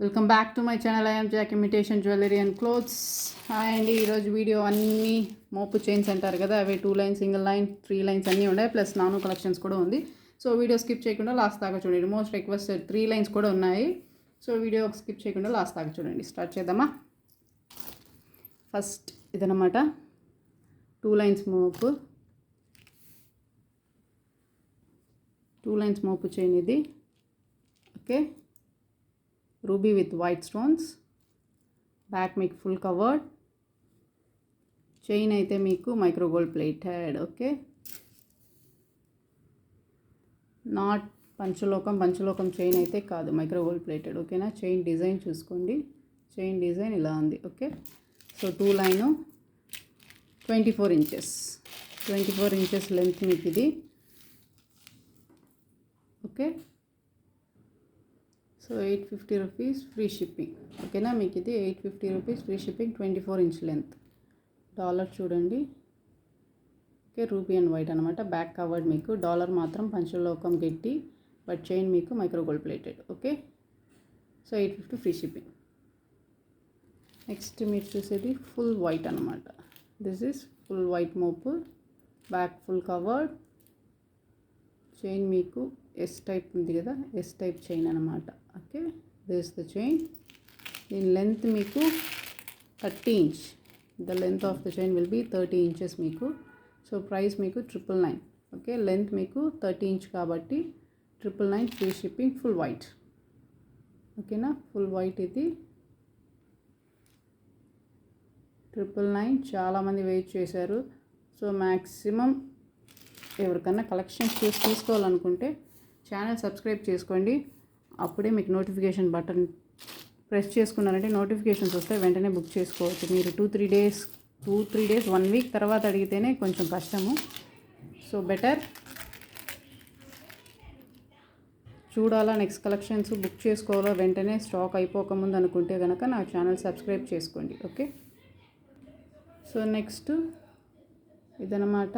Welcome back to my channel. I'm Jack imitation jewellery and clothes. Hi అండి. ఈరోజు video అన్నీ మోపు chains అంటారు కదా, అవి 2 లైన్, సింగిల్ లైన్, 3 లైన్స్ అన్నీ ఉన్నాయి. ప్లస్ నాను కలెక్షన్స్ కూడా ఉంది. సో వీడియో స్కిప్ చేయకుండా లాస్ట్ దాకా చూడండి. మోస్ట్ రిక్వెస్టెడ్ 3 లైన్స్ కూడా ఉన్నాయి. సో వీడియో స్కిప్ చేయకుండా లాస్ట్ దాకా చూడండి. స్టార్ట్ చేద్దామా? ఫస్ట్ ఇదనమాట 2 లైన్స్ మోపు. 2 లైన్స్ మోపు చైన్ ఇది. Okay, ruby with white stones, back మీకు ఫుల్ కవర్డ్, చైన్ అయితే మీకు micro gold plated. Okay, not పంచలోకం చైన్ అయితే కాదు, మైక్రో గోల్డ్ ప్లేటెడ్. ఓకేనా? చైన్ డిజైన్ చూసుకోండి. చైన్ డిజైన్ ఇలా ఉంది. Okay, so 2 line 24 inches, 24 inches length మీకు ఇది. Okay, so 850 rupees free shipping. ఓకేనా? మీకు ఇది 850 rupees free shipping, 24 inch length. Dollar చూడండి. ఓకే, రూబీ అండ్ వైట్ అనమాట. బ్యాక్ కవర్డ్ మీకు. డాలర్ మాత్రం పంచలోకం గట్టి, బట్ చైన్ మీకు micro gold plated. Okay, so 850 free shipping. Next మీరు చూసేది ఫుల్ వైట్ అనమాట. దిస్ ఈజ్ ఫుల్ వైట్ మోపు, బ్యాక్ ఫుల్ కవర్డ్, చైన్ మీకు ఎస్ టైప్ ఉంది కదా, ఎస్ టైప్ చైన్ అనమాట. Okay, this the chain. దీని లెంత్ మీకు 30 inch. The length of the chain will be 30 inches మీకు. సో ప్రైస్ మీకు 999. ఓకే, లెంత్ మీకు 30 ఇంచ్ కాబట్టి 999 ఫ్రీ షిప్పింగ్. Full white. ఓకేనా? ఫుల్ వైట్ ఇది 999. చాలామంది వెయిట్ చేశారు. సో మ్యాక్సిమం ఎవరికన్నా కలెక్షన్స్ చూసి తీసుకోవాలనుకుంటే ఛానల్ సబ్స్క్రైబ్ చేసుకోండి. అప్పుడే మీకు నోటిఫికేషన్ బటన్ ప్రెస్ చేసుకున్నారంటే నోటిఫికేషన్స్ వస్తే వెంటనే బుక్ చేసుకోవచ్చు. మీరు 2-3 డేస్ 1 వీక్ తర్వాత అడిగితేనే కొంచెం కష్టము. సో బెటర్ చూడాలా, నెక్స్ట్ కలెక్షన్స్ బుక్ చేసుకోవాలో వెంటనే స్టాక్ అయిపోకముందు అనుకుంటే కనుక నా ఛానల్ సబ్స్క్రైబ్ చేసుకోండి. ఓకే, సో నెక్స్ట్ ఇదనమాట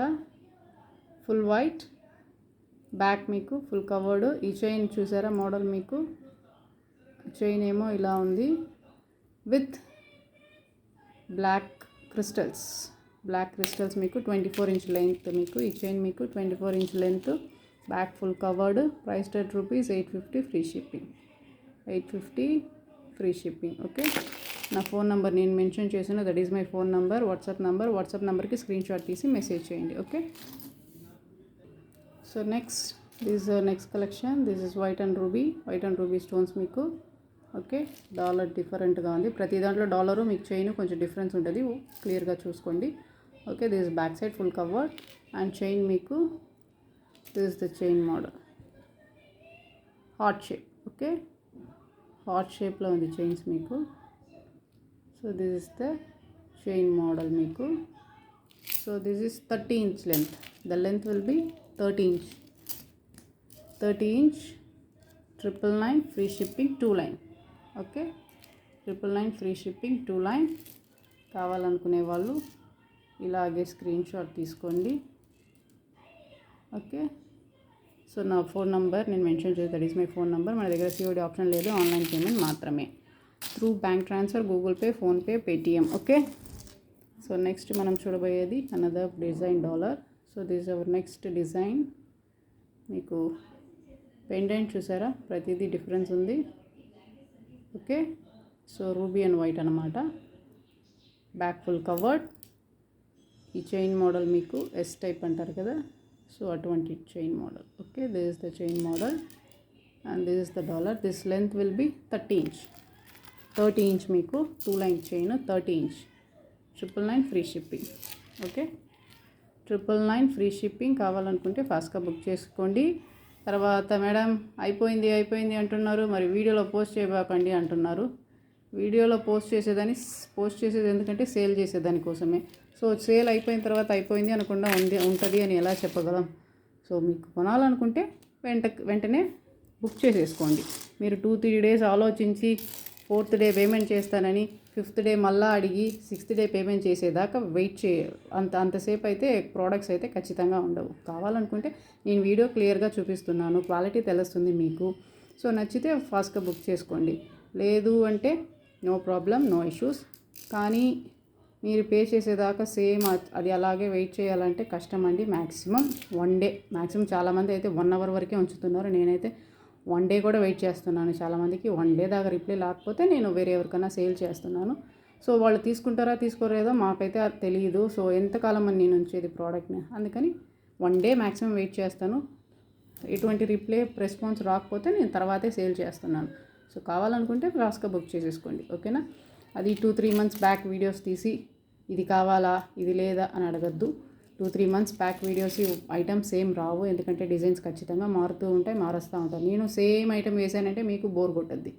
ఫుల్ వైట్, బ్యాక్ మీకు ఫుల్ కవర్డ్. ఈ చైన్ చూసారా మోడల్ మీకు? చైన్ ఏమో ఇలా ఉంది విత్ బ్లాక్ క్రిస్టల్స్. మీకు 24 ఇంచ్ లెంత్ మీకు. ఈ చైన్ మీకు 24 inch length, back full covered. Price rupees 850 free shipping. 850 free shipping. Okay, నా ఫోన్ నెంబర్ నేను మెన్షన్ చేసిన, that is my phone number, WhatsApp నెంబర్కి స్క్రీన్ షాట్ తీసి మెసేజ్ చేయండి. Okay, so next collection. This is white and ruby stones మీకు. Okay, dollar డిఫరెంట్గా ఉంది. ప్రతి దాంట్లో డాలరు మీకు చైన్ కొంచెం డిఫరెన్స్ ఉంటుంది, క్లియర్గా చూసుకోండి. Okay, this is back side full cover and chain మీకు. This is the chain model, heart shape. Okay, heart షేప్లో ఉంది చైన్స్ మీకు. So this is the chain model మీకు. So this is 30 inch length. The length will be 30 inch. 999 free shipping. 2 line. Okay, 999 free shipping, 2 line. కావాలనుకునే వాళ్ళు ఇలాగే screen shot తీసుకోండి. Okay, so నా phone number నేను మెన్షన్ చేసి, that is my phone number. మన దగ్గర సిఓడి ఆప్షన్ లేదు, ఆన్లైన్ పేమెంట్ మాత్రమే. Through bank transfer, Google pay, PhonePe, Paytm. Okay, so next మనం చూడబోయేది another design dollar. So this is our next design. మీకు pendant చూసారా, ప్రతిదీ డిఫరెన్స్ ఉంది. Okay, so ruby and white అనమాట. Back full covered. ఈ chain model మీకు S type అంటారు కదా, సో అటువంటి chain model. Okay, this is the chain model and this is the dollar. This length will be 30 inch. 30 inch మీకు 2 line chain, 30 inch. 999 free shipping. Okay, 999 free shipping. కావాలనుకుంటే ఫాస్ట్గా book చేసుకోండి. తర్వాత madam అయిపోయింది అంటున్నారు, మరి వీడియోలో పోస్ట్ చేయబాకండి అంటున్నారు. వీడియోలో పోస్ట్ చేసేది ఎందుకంటే సేల్ చేసేదానికోసమే. సో సేల్ అయిపోయిన తర్వాత అయిపోయింది అనకుండా ఉంటుంది అని ఎలా చెప్పగలం? సో మీకు కొనాలనుకుంటే వెంటనే బుక్ చేసేసుకోండి. మీరు 2-3 డేస్ ఆలోచించి 4th డే పేమెంట్ చేస్తానని 5th డే మళ్ళీ అడిగి 6th డే పేమెంట్ చేసేదాకా వెయిట్ అంతసేపు అయితే ప్రోడక్ట్స్ అయితే ఖచ్చితంగా ఉండవు. కావాలనుకుంటే నేను వీడియో క్లియర్గా చూపిస్తున్నాను, క్వాలిటీ తెలుస్తుంది మీకు. సో నచ్చితే ఫాస్ట్గా బుక్ చేసుకోండి. లేదు అంటే నో ప్రాబ్లం, నో ఇష్యూస్. కానీ మీరు పే చేసేదాకా సేమ్ అది అలాగే వెయిట్ చేయాలంటే కష్టం అండి. మ్యాక్సిమం 1 డే, మ్యాక్సిమం చాలామంది అయితే 1 అవర్ వరకే ఉంచుతున్నారు. నేనైతే 1 డే కూడా వెయిట్ చేస్తున్నాను. చాలామందికి 1 డే దాకా రిప్లై లేకపోతే నేను వేరే ఎవరికైనా సేల్ చేస్తున్నాను. సో వాళ్ళు తీసుకుంటారా తీసుకోలేదో మాకైతే అది తెలియదు. సో ఎంతకాలం అని నేను ఉంచేది ప్రోడక్ట్ని, అందుకని 1 డే మ్యాక్సిమం వెయిట్ చేస్తాను. ఎటువంటి రిప్లై రెస్పాన్స్ రాకపోతే నేను తర్వాతే సేల్ చేస్తున్నాను. సో కావాలనుకుంటే ఫాస్ట్గా బుక్ చేసేసుకోండి, ఓకేనా. అది 2-3 మంత్స్ బ్యాక్ వీడియోస్ తీసి ఇది కావాలా ఇది లేదా అని అడగద్దు. 2-3 months back videos items same రావు, ఎందుకంటే డిజైన్స్ ఖచ్చితంగా మారుతూ ఉంటాయి, మారుస్తూ ఉంటాయి. నేను సేమ్ ఐటమ్ వేసానంటే మీకు బోర్ కొట్టద్ది.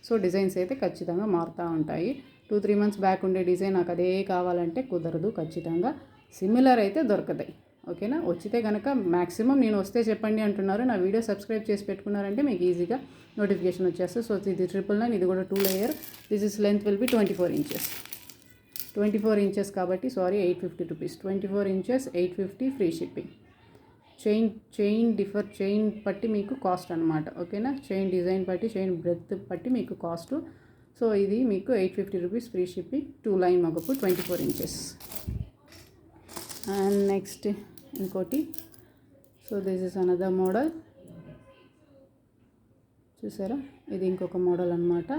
సో డిజైన్స్ అయితే ఖచ్చితంగా మారుతూ ఉంటాయి. 2-3 మంత్స్ బ్యాక్ ఉండే డిజైన్ నాకు అదే కావాలంటే కుదరదు, ఖచ్చితంగా సిమిలర్ అయితే దొరకతాయి, ఓకేనా. వచ్చితే కనుక మ్యాక్సిమం నేను వస్తే చెప్పండి అంటున్నారు. నా వీడియో సబ్స్క్రైబ్ చేసి పెట్టుకున్నారంటే మీకు ఈజీగా నోటిఫికేషన్ వచ్చేస్తుంది. సో ఇది 999, ఇది కూడా 2 layer. This is length will be 24 inches. 24 inches కాబట్టి 850 rupees. 24 inches 850 free shipping. Chain బట్టి మీకు కాస్ట్ అనమాట, ఓకేనా. చైన్ డిజైన్ బట్టి, చైన్ బ్రెత్ బట్టి మీకు కాస్ట్. సో ఇది మీకు 850 రూపీస్ ఫ్రీ షిప్పింగ్. 2 లైన్ మగపు 24 ఇంచెస్. అండ్ నెక్స్ట్ ఇంకోటి. So this is another model, చూసారా. ఇది ఇంకొక మోడల్ అనమాట.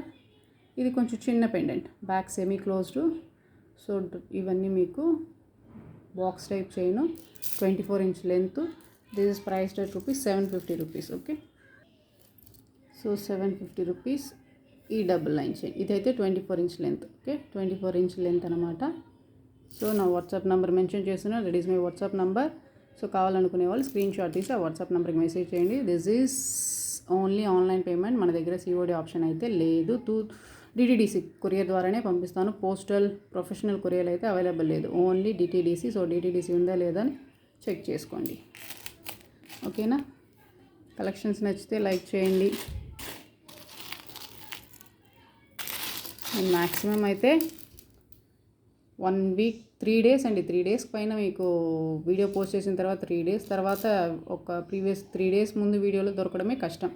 ఇది కొంచెం చిన్న pendant, back semi closed. So ఇవన్నీ మీకు box type chain, 24 inch length. This is priced at ₹750 rupees, okay. So 750 rupees ఈ డబుల్ లైన్ చైన్. ఇదైతే 24 inch length, okay. 24 inch length అనమాట. సో నా వాట్సాప్ నెంబర్ మెన్షన్ చేస్తున్నా, that is my WhatsApp number. So కావాలనుకునే వాళ్ళు screen shot తీసి ఆ WhatsApp నెంబర్కి మెసేజ్ చేయండి. This is only online payment, మన దగ్గర సిఓడి ఆప్షన్ అయితే లేదు. డిటిడిసి కొరియర్ ద్వారానే పంపిస్తాను. పోస్టల్ ప్రొఫెషనల్ కొరియర్ అయితే అవైలబుల్ లేదు, ఓన్లీ డిటిడిసి. సో డిటిడిసి ఉందా లేదా అని చెక్ చేసుకోండి, ఓకేనా. కలెక్షన్స్ నచ్చితే లైక్ చేయండి. మ్యాక్సిమం అయితే 1 వీక్ 3 డేస్ అండి. 3 డేస్ పైన మీకు వీడియో పోస్ట్ చేసిన తర్వాత 3 డేస్ తర్వాత ఒక ప్రీవియస్ 3 డేస్ ముందు వీడియోలో దొరకడమే కష్టం.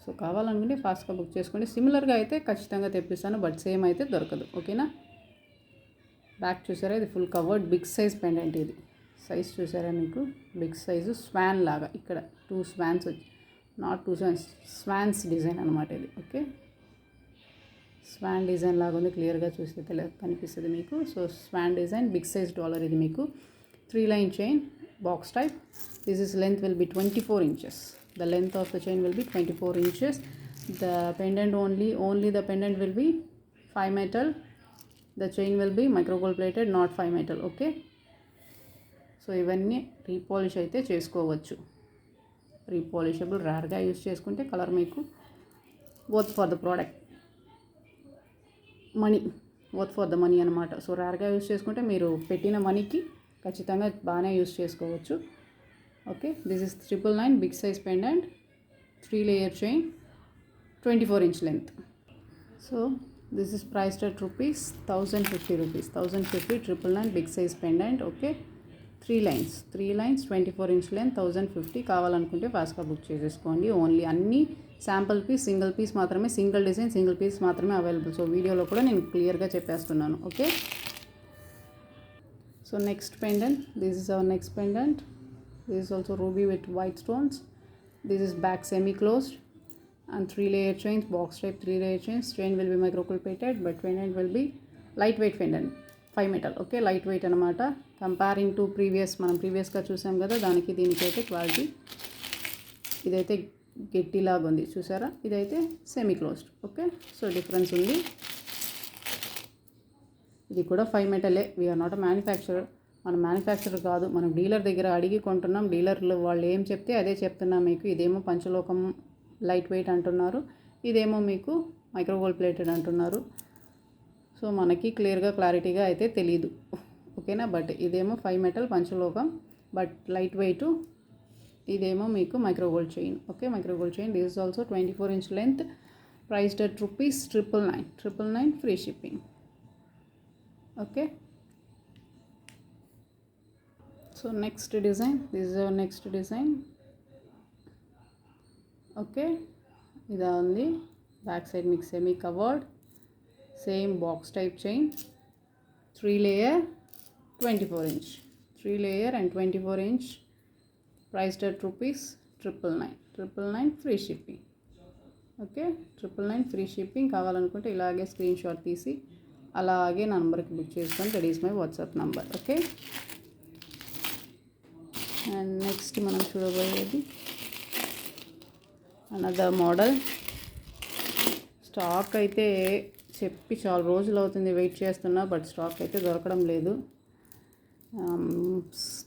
సో కావాలనుకుంటే ఫాస్ట్గా బుక్ చేసుకోండి. సిమిలర్గా అయితే ఖచ్చితంగా తెప్పిస్తాను, బట్ సేమ్ అయితే దొరకదు, ఓకేనా. బ్యాక్ చూసారా, ఇది full covered big size pendant. ఇది సైజ్ చూసారా మీకు, బిగ్ సైజు స్వాన్ లాగా. ఇక్కడ 2 స్వాన్స్ వచ్చి, నాట్ 2 స్వాన్స్, స్వాన్స్ డిజైన్ అనమాట ఇది, ఓకే. స్వాన్ డిజైన్ లాగా ఉంది, క్లియర్గా చూస్తే కనిపిస్తుంది మీకు. So swan design, big size dollar. ఇది మీకు 3 line chain, box type. This is length will be 24 inches. The length of the chain will be 24 inches. The pendant only the pendant will be 5 metal. The chain will be micro gold plated, not 5 metal, okay. So ఇవన్నీ repolish అయితే చేసుకోవచ్చు. Repolishable రేర్గా use చేసుకుంటే colour మీకు worth for the product, worth for the money అనమాట. So రేర్గా use చేసుకుంటే మీరు పెట్టిన మనీకి ఖచ్చితంగా బాగానే యూస్ చేసుకోవచ్చు, okay. This is 999 big size pendant, 3 layer chain, 24 inch length. So this is priced at ₹1050. 1050 999 big size pendant, okay. 3 lines 24 inch length, 1050. కావాలనుకుంటే ఫాస్ట్గా బుక్ చేసేసుకోండి. ఓన్లీ అన్ని శాంపుల్ పీస్, సింగిల్ పీస్ మాత్రమే, సింగిల్ డిజైన్ సింగిల్ పీస్ మాత్రమే available. So వీడియోలో కూడా నేను క్లియర్గా చెప్పేస్తున్నాను, okay. So next pendant, this is our next pendant. This is also ruby with white stones. This is back semi closed and 3 layer chains, box type 3 layer chains. Chain will be micro gold plated, but pendant will be lightweight pendant, 5 metal, okay. Lightweight anamata, comparing to మనం ప్రీవియస్గా చూసాం కదా, దానికి దీనికి అయితే quality ఇదైతే గట్టిలాగా ఉంది, చూసారా. ఇదైతే semi closed, okay. So difference ఉంది. ఇది కూడా 5 మెటలే. వీఆర్ నాట్ అ మ్యానుఫ్యాక్చరర్, మనం మ్యానుఫ్యాక్చరర్ కాదు, మనం డీలర్ దగ్గర అడిగి కొంటున్నాం. డీలర్లు వాళ్ళు ఏం చెప్తే అదే చెప్తున్నాం మీకు. ఇదేమో పంచలోకం లైట్ వెయిట్ అంటున్నారు, ఇదేమో మీకు మైక్రో గోల్డ్ ప్లేటెడ్ అంటున్నారు. సో మనకి క్లారిటీగా అయితే తెలియదు, ఓకేనా. బట్ ఇదేమో 5 మెటల్ పంచలోకం, బట్ లైట్ వెయిట్. ఇదేమో మీకు micro gold chain, okay. Micro gold chain. This is also 24 inch length, priced at ₹999 free shipping, okay. So next design, this is our next design, okay. ఇదా ఉంది. Back side మీకు semi covered, same box type chain, 3 layer 24 inch, 3 layer and 24 inch, priced at rupees 999 free shipping. Okay, 999 free shipping. కావాలనుకుంటే ఇలాగే screen shot తీసి అలాగే నా నంబర్కి book చేసుకొని that is my WhatsApp number. Okay, and next మనం చూడబోయేది అనదర్ మోడల్. స్టాక్ అయితే చెప్పి చాలా రోజులు అవుతుంది వెయిట్ చేస్తున్నా, బట్ స్టాక్ అయితే దొరకడం లేదు.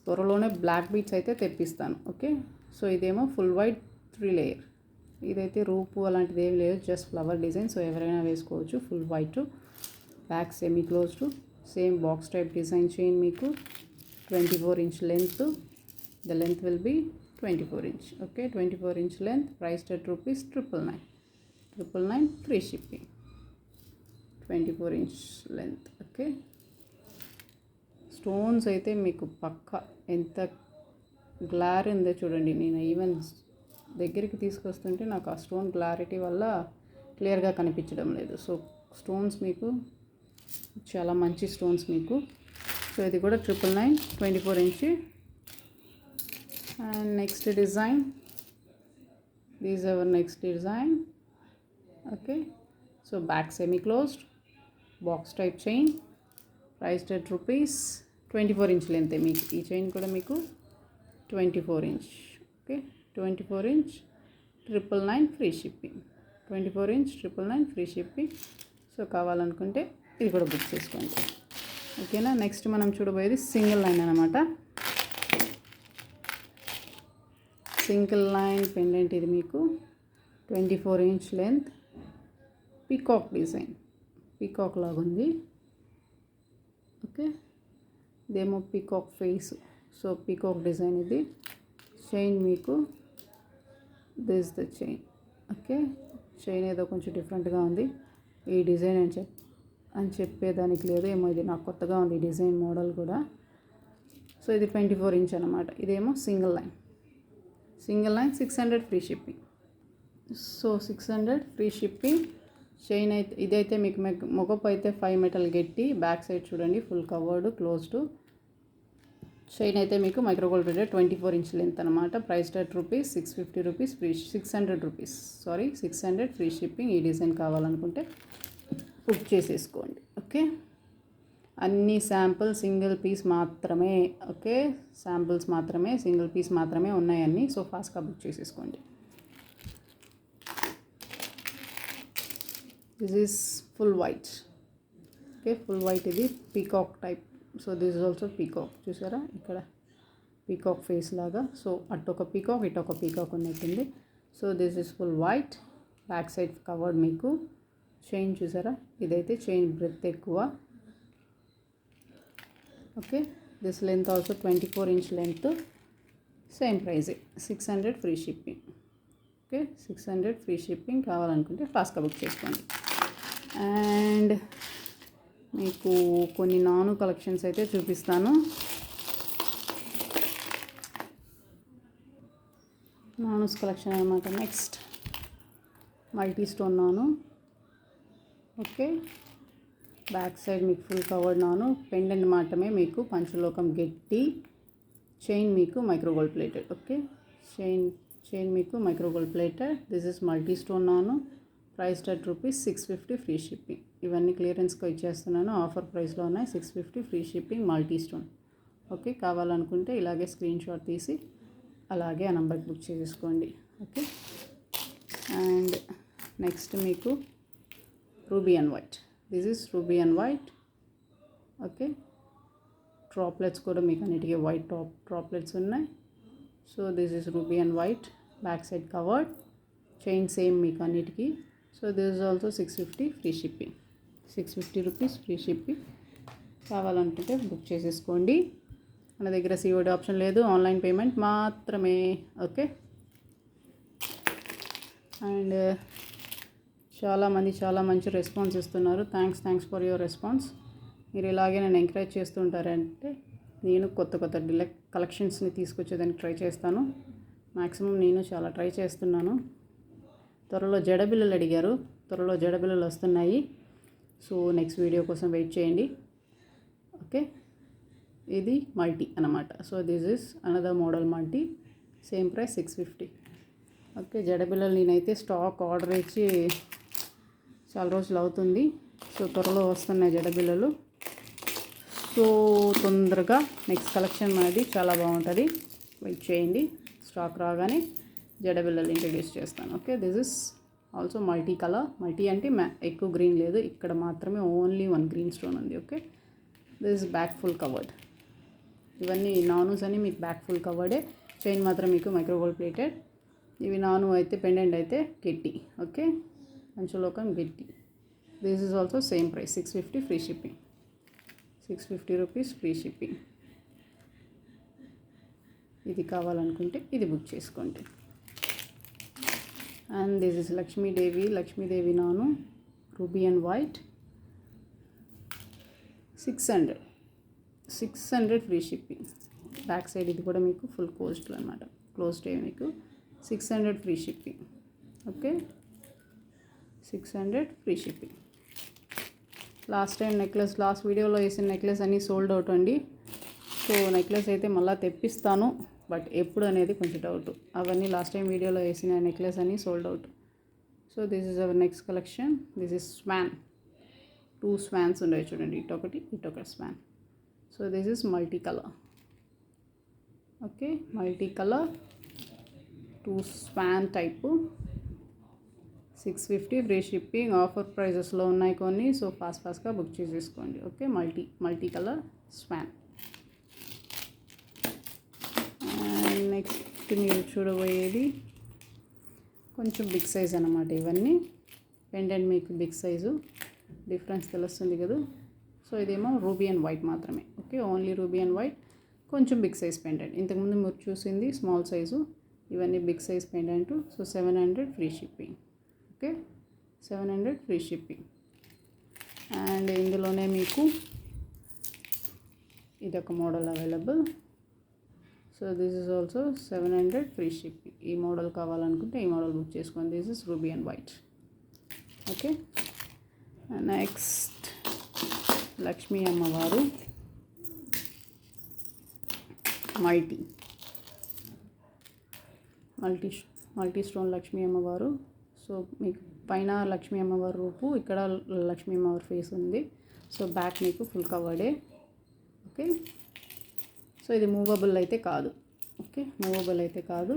త్వరలోనే బ్లాక్ బీట్స్ అయితే తెప్పిస్తాను. ఓకే, సో ఇదేమో ఫుల్ వైట్ 3 లేయర్. ఇదైతే రూపు అలాంటిది ఏం లేదు, జస్ట్ ఫ్లవర్ డిజైన్. సో ఎవరైనా వేసుకోవచ్చు. Full white, back semi closed, same box type design chain, మీకు 24 inch length. The length will be 24 inch. Okay, 24 inch length, priced at rupees 999 free shipping. 24 inch length. Okay, stones అయితే మీకు పక్క ఎంత గ్లార్ ఉందో చూడండి. నేను ఈవెన్ దగ్గరికి తీసుకొస్తుంటే నాకు ఆ స్టోన్ క్లారిటీ వల్ల క్లియర్గా కనిపించడం లేదు. సో స్టోన్స్ మీకు చాలా మంచి స్టోన్స్ మీకు. సో ఇది కూడా 999 24 inch. And next design, these hour next design. Okay, so back semi closed, box type chain, priced at rupees 24 inch length. మీకు ఈ చైన్ కూడా మీకు 24 inch. Okay, 24 inch 999 free shipping. 24 inch 999 free shipping. So కావాలనుకుంటే ఇది కూడా book చేసుకోండి. ఓకేనా, next మనం చూడబోయేది సింగిల్ లైన్ అనమాట. Single line pendant. ఇది మీకు 24 inch length, peacock design, peacock లాగా ఉంది. ఓకే, ఇదేమో peacock face. So peacock design. ఇది చైన్ మీకు this the chain. Okay, chain ఏదో కొంచెం డిఫరెంట్గా ఉంది. ఈ డిజైన్ అని చెప్పేదానికి లేదు, ఏమో ఇది నాకు కొత్తగా ఉంది ఈ డిజైన్ మోడల్ కూడా. సో ఇది 24 ఇంచ్ అనమాట. ఇదేమో single line. 600 free shipping. So 600 free shipping. Chain అయితే ఇదైతే మీకు మొగపు అయితే 5 మెటల్ గట్టి. బ్యాక్ సైడ్ చూడండి ఫుల్ కవర్డ్ క్లోజ్డ్. చైన్ అయితే మీకు మైక్రోగోల్డ్ ప్లేటెడ్ 24 ఇంచ్ లెంత్ అనమాట. Priced at rupees 650 rupees free, 600 rupees, sorry 600 free shipping. ఈ డిజైన్ కావాలనుకుంటే బుక్ చేసేసుకోండి. ఓకే, అన్ని శాంపుల్ సింగిల్ పీస్ మాత్రమే. ఓకే, శాంపుల్స్ మాత్రమే, సింగిల్ పీస్ మాత్రమే ఉన్నాయన్నీ. సో ఫాస్ట్గా బుక్ చేసేసుకోండి. This is full white. Okay, full white. ఇది peacock type. So this is also peacock. చూసారా ఇక్కడ పీకాక్ ఫేస్ లాగా. సో అటొక పీకాక్ ఇటొక పీకాక్ ఉన్నట్టుంది. So this is full white, back side covered. మీకు చైన్ చూసారా, ఇదైతే చైన్ బ్రెత్ ఎక్కువ. Okay, this length also 24 inch length. Same ప్రైజే, 600 free shipping. Okay, 600 free shipping. కావాలనుకుంటే ఫాస్ట్గా బుక్ చేసుకోండి. అండ్ మీకు కొన్ని నాను కలెక్షన్స్ అయితే చూపిస్తాను. నానుస్ కలెక్షన్ అనమాట. నెక్స్ట్ మల్టీ స్టోన్ నాను. ఓకే, బ్యాక్ సైడ్ మీకు ఫుల్ కవర్డ్ నాను. పెండెంట్ మాత్రమే మీకు పంచలోకం గట్టి. చైన్ మీకు మైక్రోగోల్డ్ ప్లేటెడ్. ఓకే, చైన్ మీకు micro gold plated. This is multi stone నాను. Priced at rupees 650 free shipping. ఇవన్నీ క్లియరెన్స్గా ఇచ్చేస్తున్నాను, ఆఫర్ ప్రైస్లో ఉన్నాయి. 650 free shipping, multi stone. Okay, కావాలనుకుంటే ఇలాగే స్క్రీన్ షాట్ తీసి అలాగే ఆ నెంబర్కి బుక్ చేసుకోండి. ఓకే, అండ్ నెక్స్ట్ మీకు ruby and white. This is ruby and white. Okay, droplets కూడా మీకు అన్నిటికీ వైట్ డ్రాప్లెట్స్ ఉన్నాయి. So this is ruby and white, back side covered. Chain same మీకు అన్నిటికీ. So this is also 650 free shipping. 650 rupees free shipping. కావాలనుకుంటే book చేసేసుకోండి. మన దగ్గర COD ఆప్షన్ లేదు, ఆన్లైన్ పేమెంట్ మాత్రమే. ఓకే, అండ్ చాలా మంచి రెస్పాన్స్ ఇస్తున్నారు. Thanks for your response. మీరు ఇలాగే నేను ఎంకరేజ్ చేస్తుంటారంటే నేను కొత్త కలెక్షన్స్ని తీసుకొచ్చేదానికి ట్రై చేస్తాను. మ్యాక్సిమం నేను చాలా ట్రై చేస్తున్నాను. త్వరలో జడబిల్లలు అడిగారు, త్వరలో జడబిల్లలు వస్తున్నాయి. సో నెక్స్ట్ వీడియో కోసం వెయిట్ చేయండి. ఓకే, ఇది మల్టీ అన్నమాట. So this is another model multi, same price 650. Okay, జడబిల్లలు నేనైతే స్టాక్ ఆర్డర్ ఇచ్చి చాలా రోజులు అవుతుంది. సో త్వరలో వస్తున్నాయి జడబిల్లలు. సో తొందరగా నెక్స్ట్ కలెక్షన్ మనది చాలా బాగుంటుంది, వెయిట్ చేయండి. స్టాక్ రాగానే జడబిల్లలు ఇంట్రడ్యూస్ చేస్తాను. Okay, this is also multi colour. Multi అంటే ఎక్కువ గ్రీన్ లేదు, ఇక్కడ మాత్రమే ఓన్లీ 1 గ్రీన్ స్టోన్ ఉంది. Okay, this is back full covered. ఇవన్నీ నానూస్ అని మీకు బ్యాక్ ఫుల్ కవర్డే, చైన్ మాత్రం మీకు మైక్రోగోల్డ్ ప్లేటెడ్. ఇవి నాను అయితే పెండెంట్ అయితే గట్టి. ఓకే, పంచలోకం గట్టి. This is also same price 650 free shipping. 650 rupees free shipping. ఇది కావాలనుకుంటే ఇది బుక్ చేసుకోండి. అండ్ దిస్ ఇస్ లక్ష్మీదేవి నాను ruby and white 600 free shipping. Back side ఇది కూడా మీకు ఫుల్ క్లోజ్డ్ అనమాట, క్లోజ్డ్ మీకు 600 free shipping. Okay, 600 free shipping. Last time necklace, last వీడియోలో వేసిన నెక్లెస్ అన్నీ సోల్డ్ అవుట్ అండి. సో నెక్లెస్ అయితే మళ్ళీ తెప్పిస్తాను, బట్ ఎప్పుడు అనేది కొంచెం డౌట్. అవన్నీ లాస్ట్ టైం వీడియోలో వేసిన నెక్లెస్ అన్నీ sold out. So this is our next collection. This is swan. 2 swans ఉన్నాయి చూడండి, ఇటొకటి swan. So this is multi colour. Okay, multi colour 2 swan type 650 free shipping. Offer ప్రైజెస్లో ఉన్నాయి కొన్ని, సో ఫాస్ట్గా బుక్ చేసేసుకోండి. Okay, multi colour swan. And next మీరు చూడబోయేది కొంచెం బిగ్ సైజ్ అన్నమాట. ఇవన్నీ పెండెంట్ మీకు బిగ్ సైజు, డిఫరెన్స్ తెలుస్తుంది కదా. సో ఇదేమో రూబీ అండ్ వైట్ మాత్రమే. Okay, only ruby and white, కొంచెం బిగ్ సైజ్ పెండెంట్. ఇంతకుముందు మీరు చూసింది స్మాల్ సైజు, ఇవన్నీ big size pendant. So 700 free shipping. Okay, 700 free shipping. And ఇందులోనే మీకు ఇదొక model available. So this is also 700 free shipping. ఈ మోడల్ కావాలనుకుంటే ఈ మోడల్ బుక్ చేసుకోండి. This is ruby and white. Okay, next Lakshmi అమ్మవారు మల్టీ స్టోన్ లక్ష్మీ అమ్మవారు. సో మీకు పైన లక్ష్మీ అమ్మవారి రూపు, ఇక్కడ లక్ష్మీ అమ్మవారి ఫేస్ ఉంది. సో బ్యాక్ మీకు ఫుల్ కవర్డే. ఓకే, సో ఇది మూవబుల్ అయితే కాదు. ఓకే, మూవబుల్ అయితే కాదు.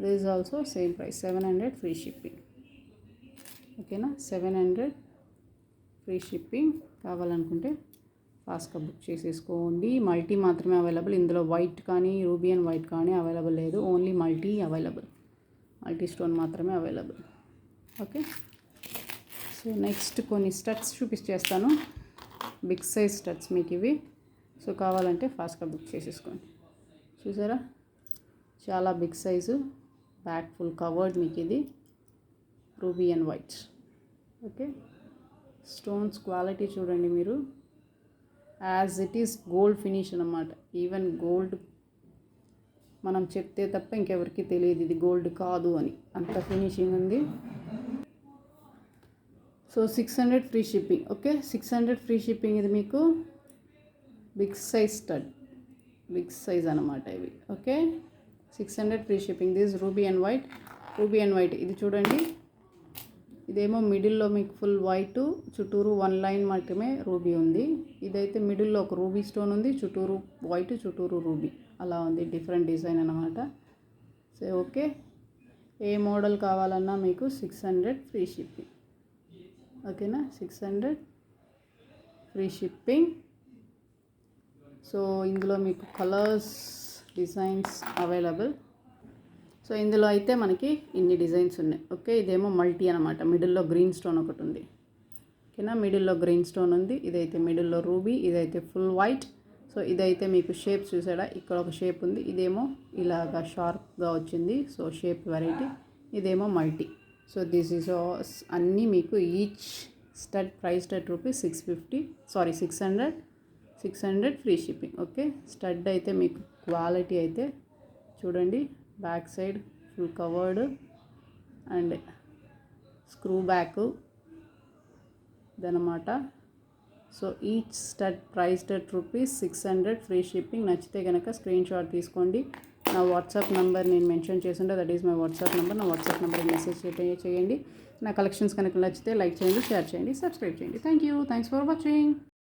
This also same price 700 free shipping. ఓకేనా, 700 ఫ్రీ షిప్పింగ్. కావాలనుకుంటే ఫాస్ట్గా బుక్ చేసేసుకోండి. మల్టీ మాత్రమే అవైలబుల్. ఇందులో వైట్ కానీ రూబీ అండ్ వైట్ కానీ అవైలబుల్ లేదు, only multi available. Multi stone మాత్రమే అవైలబుల్. ఓకే, సో నెక్స్ట్ కొన్ని స్టడ్స్ చూపించేస్తాను, బిగ్ సైజ్ స్టడ్స్ మీకు ఇవి. సో కావాలంటే ఫాస్ట్గా బుక్ చేసేసుకోండి. చూసారా, చాలా big size, back full covered మీకు ఇది ruby and white. Okay, stones quality చూడండి మీరు, as it is gold finish అన్నమాట. ఈవెన్ గోల్డ్ మనం చెప్తే తప్ప ఇంకెవరికి తెలియదు ఇది గోల్డ్ కాదు అని, అంత ఫినిషింగ్ ఉంది. So 600 free shipping. Okay, 600 free shipping. ఇది మీకు big size stud, big size అన్నమాట ఇవి. Okay, 600 free shipping. This ruby and white. ఇది చూడండి, ఇదేమో మిడిల్లో మీకు ఫుల్ వైట్, చుట్టూరు 1 లైన్ మాత్రమే రూబీ ఉంది. ఇదైతే మిడిల్లో ఒక రూబీ స్టోన్ ఉంది, చుట్టూరు వైట్, చుట్టూరు రూబీ, అలా ఉంది. డిఫరెంట్ డిజైన్ అన్నమాట. సో ఓకే, ఏ మోడల్ కావాలన్నా మీకు 600 ఫ్రీ షిప్పింగ్. ఓకేనా, 600 ఫ్రీ షిప్పింగ్. సో ఇందులో మీకు కలర్స్, డిజైన్స్ అవైలబుల్. సో ఇందులో అయితే మనకి ఇన్ని డిజైన్స్ ఉన్నాయి. ఓకే, ఇదేమో మల్టీ అనమాట. మిడిల్లో గ్రీన్ స్టోన్ ఒకటి ఉంది. ఓకేనా, మిడిల్లో గ్రీన్ స్టోన్ ఉంది. ఇదైతే మిడిల్లో రూబీ, ఇదైతే ఫుల్ వైట్. సో ఇదైతే మీకు షేప్ చూసాడా, ఇక్కడ ఒక షేప్ ఉంది, ఇదేమో ఇలాగా షార్ప్గా వచ్చింది. So shape variety. ఇదేమో మల్టీ. సో దిస్ ఈజ్ అన్నీ మీకు each stud price rupees 600 free shipping. Okay, stud అయితే మీకు క్వాలిటీ అయితే చూడండి, back side full covered and screw back ఇదనమాట. So each stud priced at ₹600, free shipping. నచ్చితే కనుక స్క్రీన్ షాట్ తీసుకోండి. నా వాట్సాప్ నెంబర్ నేను మెన్షన్ చేసిండే, that is my WhatsApp number. నా వాట్సాప్ నెంబర్కి మెసేజ్ చేయండి. నా కలెక్షన్స్ కనుక నచ్చితే లైక్ చేయండి, షేర్ చేయండి, సబ్స్క్రైబ్ చేయండి. Thank you. Thanks for watching.